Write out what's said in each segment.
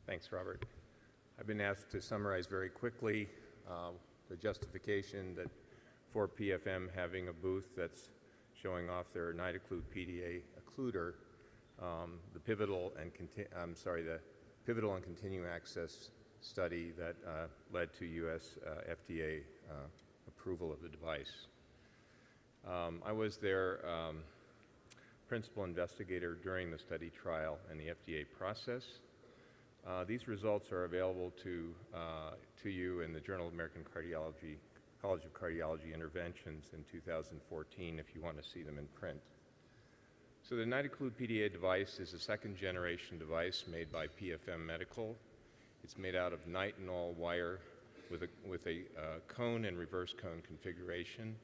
Thanks, Robert. I've been asked to summarize very quickly the justification that for PFM having a booth that's showing off their NightOcclude PDA occluder, the pivotal and continuing access study that led to U.S. FDA approval of the device. I was their principal investigator during the study trial and the FDA process. These results are available to you in the Journal of American Cardiology, College of Cardiology Interventions in 2014 if you want to see them in print. So the NightOcclude PDA device is a second-generation device made by PFM Medical. It's made out of nitinol wire with a cone and reverse cone configuration.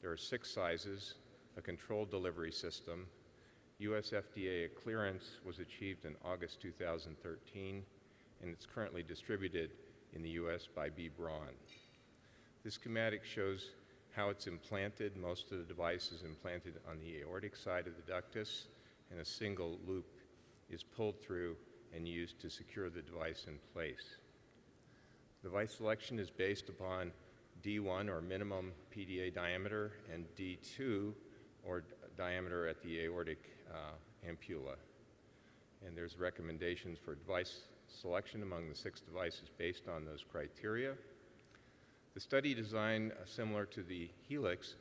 There are 6 sizes, a controlled delivery system. U.S. FDA clearance was achieved in August 2013, and it's currently distributed in the U.S. by B. Braun. This schematic shows how it's implanted. Most of the device is implanted on the aortic side of the ductus, and a single loop is pulled through and used to secure the device in place. Device selection is based upon D1, or minimum PDA diameter, and D2, or diameter at the aortic ampulla. And there's recommendations for device selection among the 6 devices based on those criteria. The study design, similar to the Helix,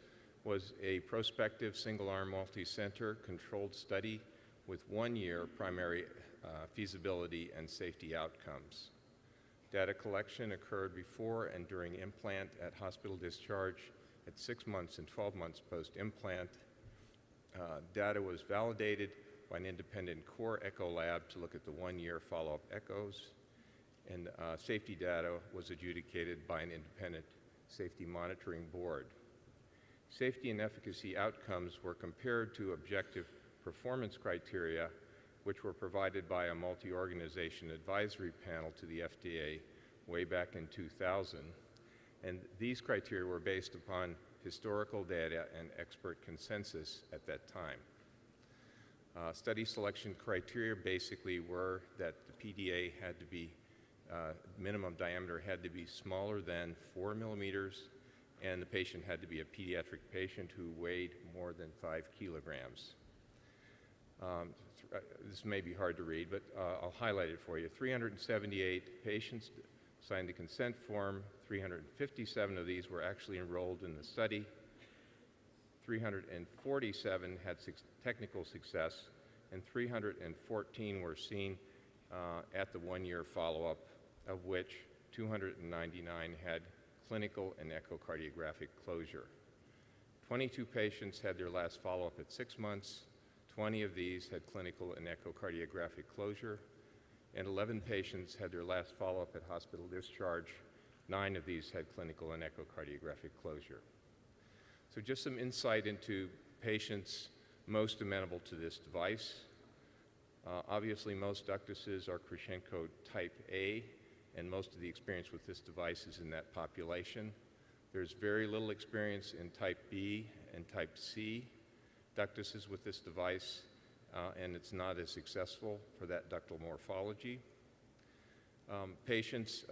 was a prospective single-arm multi-center controlled study with 1-year primary feasibility and safety outcomes. Data collection occurred before and during implant, at hospital discharge, at 6 months and 12 months post-implant. Data was validated by an independent core echo lab to look at the 1-year follow-up echoes, and safety data was adjudicated by an independent safety monitoring board. Safety and efficacy outcomes were compared to objective performance criteria, which were provided by a multi-organization advisory panel to the FDA way back in 2000. And these criteria were based upon historical data and expert consensus at that time. Study selection criteria basically were that the PDA had to be, minimum diameter had to be smaller than 4 millimeters, and the patient had to be a pediatric patient who weighed more than 5 kilograms. This may be hard to read, but I'll highlight it for you. 378 patients signed the consent form. 357 of these were actually enrolled in the study. 347 had technical success, and 314 were seen at the 1-year follow-up, of which 299 had clinical and echocardiographic closure. 22 patients had their last follow-up at 6 months. 20 of these had clinical and echocardiographic closure, and 11 patients had their last follow-up at hospital discharge. 9 of these had clinical and echocardiographic closure. So just some insight into patients most amenable to this device. Obviously, most ductuses are Krishenko type A, and most of the experience with this device is in that population. There's very little experience in type B and type C ductuses with this device, and it's not as successful for that ductal morphology. Patients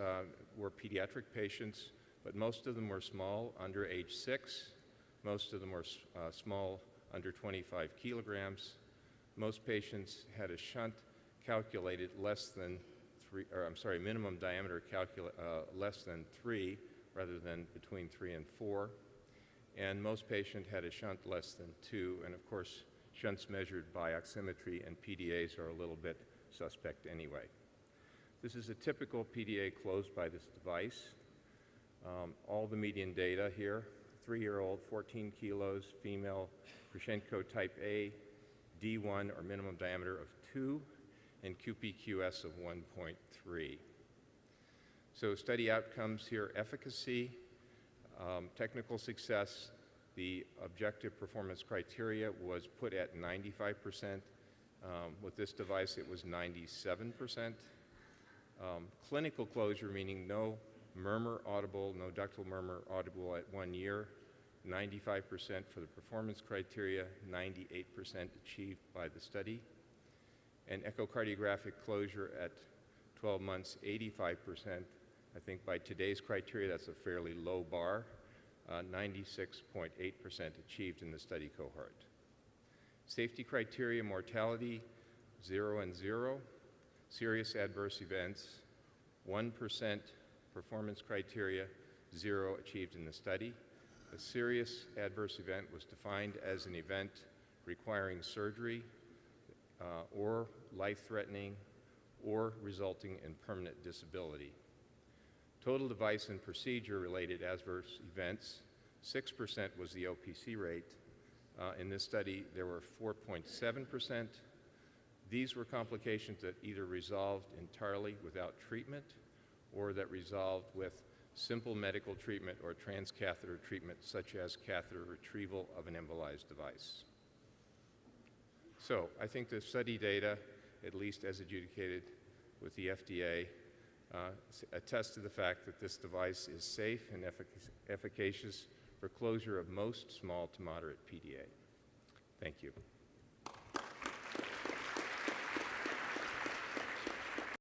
were pediatric patients, but most of them were small, under age 6. Most of them were small, under 25 kilograms. Most patients had a shunt calculated less than 3, minimum diameter less than 3, rather than between 3 and 4. And most patients had a shunt less than 2, and of course, shunts measured by oximetry and PDAs are a little bit suspect anyway. This is a typical PDA closed by this device. All the median data here: 3-year-old, 14 kilos, female, Krishenko type A, D1 or minimum diameter of 2, and QPQS of 1.3. So study outcomes here: efficacy, technical success. The objective performance criteria was put at 95%. With this device, it was 97%. Clinical closure, meaning no murmur audible, no ductal murmur audible at 1 year, 95% for the performance criteria, 98% achieved by the study. And echocardiographic closure at 12 months, 85%. I think by today's criteria, that's a fairly low bar. 96.8% achieved in the study cohort. Safety criteria, mortality, 0 and 0. Serious adverse events, 1%. Performance criteria, 0 achieved in the study. A serious adverse event was defined as an event requiring surgery or life-threatening or resulting in permanent disability. Total device and procedure-related adverse events, 6% was the OPC rate. In this study, there were 4.7%. These were complications that either resolved entirely without treatment or that resolved with simple medical treatment or transcatheter treatment, such as catheter retrieval of an embolized device. So I think the study data, at least as adjudicated with the FDA, attest to the fact that this device is safe and efficacious for closure of most small to moderate PDA. Thank you.